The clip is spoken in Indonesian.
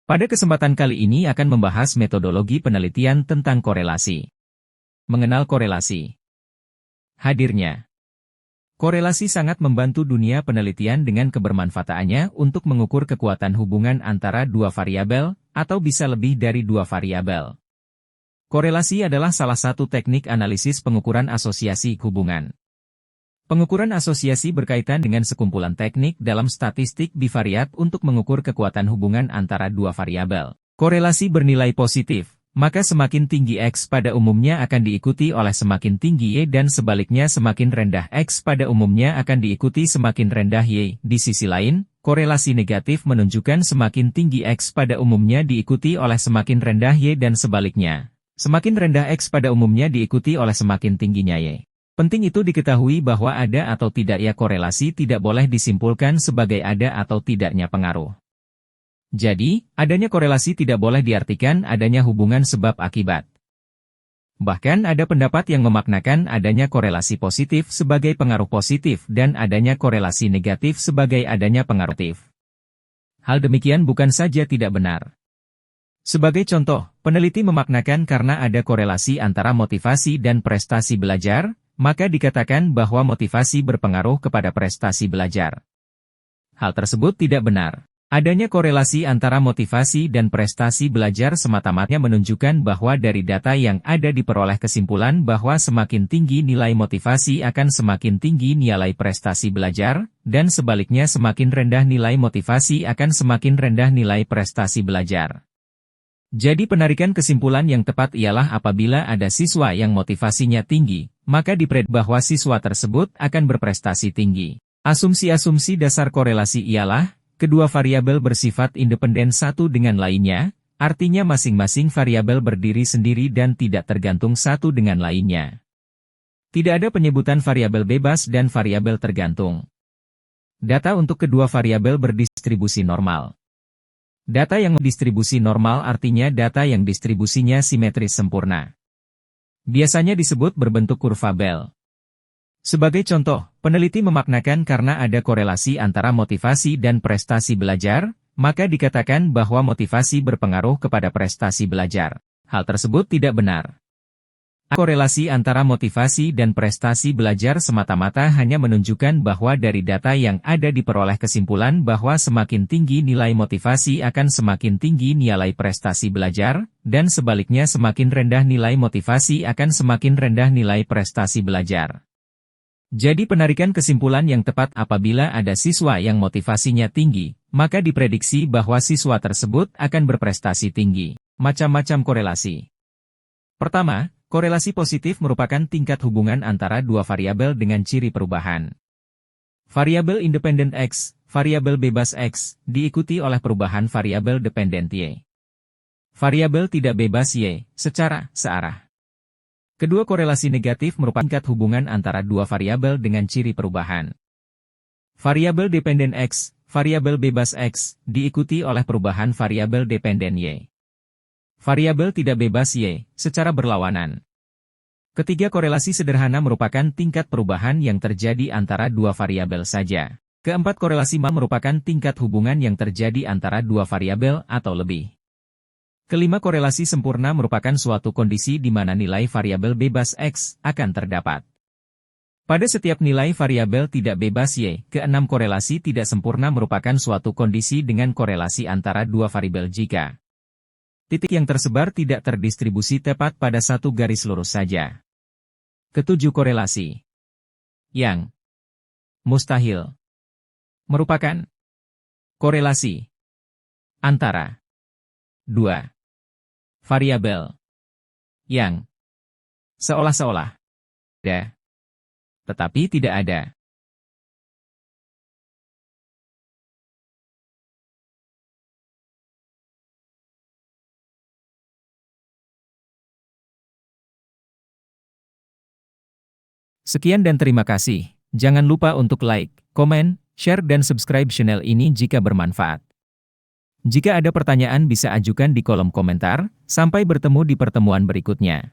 Pada kesempatan kali ini akan membahas metodologi penelitian tentang korelasi. Mengenal korelasi. Hadirnya. Korelasi sangat membantu dunia penelitian dengan kebermanfaatannya untuk mengukur kekuatan hubungan antara dua variabel, atau bisa lebih dari dua variabel. Korelasi adalah salah satu teknik analisis pengukuran asosiasi hubungan. Pengukuran asosiasi berkaitan dengan sekumpulan teknik dalam statistik bivariat untuk mengukur kekuatan hubungan antara dua variabel. Korelasi bernilai positif, maka semakin tinggi X pada umumnya akan diikuti oleh semakin tinggi Y dan sebaliknya semakin rendah X pada umumnya akan diikuti semakin rendah Y. Di sisi lain, korelasi negatif menunjukkan semakin tinggi X pada umumnya diikuti oleh semakin rendah Y dan sebaliknya. Semakin rendah X pada umumnya diikuti oleh semakin tingginya Y. Penting itu diketahui bahwa ada atau tidaknya korelasi tidak boleh disimpulkan sebagai ada atau tidaknya pengaruh. Jadi, adanya korelasi tidak boleh diartikan adanya hubungan sebab akibat. Bahkan ada pendapat yang memaknakan adanya korelasi positif sebagai pengaruh positif dan adanya korelasi negatif sebagai adanya pengaruh negatif. Hal demikian bukan saja tidak benar. Sebagai contoh, peneliti memaknakan karena ada korelasi antara motivasi dan prestasi belajar, maka dikatakan bahwa motivasi berpengaruh kepada prestasi belajar. Hal tersebut tidak benar. Adanya korelasi antara motivasi dan prestasi belajar semata-mata menunjukkan bahwa dari data yang ada diperoleh kesimpulan bahwa semakin tinggi nilai motivasi akan semakin tinggi nilai prestasi belajar, dan sebaliknya semakin rendah nilai motivasi akan semakin rendah nilai prestasi belajar. Jadi penarikan kesimpulan yang tepat ialah apabila ada siswa yang motivasinya tinggi, maka diprediksi bahwa siswa tersebut akan berprestasi tinggi. Asumsi-asumsi dasar korelasi ialah, kedua variabel bersifat independen satu dengan lainnya, artinya masing-masing variabel berdiri sendiri dan tidak tergantung satu dengan lainnya. Tidak ada penyebutan variabel bebas dan variabel tergantung. Data untuk kedua variabel berdistribusi normal. Data yang distribusi normal artinya data yang distribusinya simetris sempurna. Biasanya disebut berbentuk kurva Bell. Sebagai contoh, peneliti memaknakan karena ada korelasi antara motivasi dan prestasi belajar, maka dikatakan bahwa motivasi berpengaruh kepada prestasi belajar. Hal tersebut tidak benar. Korelasi antara motivasi dan prestasi belajar semata-mata hanya menunjukkan bahwa dari data yang ada diperoleh kesimpulan bahwa semakin tinggi nilai motivasi akan semakin tinggi nilai prestasi belajar, dan sebaliknya semakin rendah nilai motivasi akan semakin rendah nilai prestasi belajar. Jadi penarikan kesimpulan yang tepat apabila ada siswa yang motivasinya tinggi, maka diprediksi bahwa siswa tersebut akan berprestasi tinggi. Macam-macam korelasi. Pertama, korelasi positif merupakan tingkat hubungan antara dua variabel dengan ciri perubahan. Variabel independen X, variabel bebas X, diikuti oleh perubahan variabel dependen Y. Variabel tidak bebas Y, secara searah. Kedua korelasi negatif merupakan tingkat hubungan antara dua variabel dengan ciri perubahan. Variabel dependen X, variabel bebas X, diikuti oleh perubahan variabel dependen Y. Variabel tidak bebas Y, secara berlawanan. Ketiga korelasi sederhana merupakan tingkat perubahan yang terjadi antara dua variabel saja. Keempat korelasi merupakan tingkat hubungan yang terjadi antara dua variabel atau lebih. Kelima korelasi sempurna merupakan suatu kondisi di mana nilai variabel bebas X akan terdapat. Pada setiap nilai variabel tidak bebas Y, keenam korelasi tidak sempurna merupakan suatu kondisi dengan korelasi antara dua variabel jika titik yang tersebar tidak terdistribusi tepat pada satu garis lurus saja. Ketujuh korelasi yang mustahil merupakan korelasi antara dua variabel yang seolah-olah ada, tetapi tidak ada. Sekian dan terima kasih. Jangan lupa untuk like, komen, share dan subscribe channel ini jika bermanfaat. Jika ada pertanyaan bisa ajukan di kolom komentar. Sampai bertemu di pertemuan berikutnya.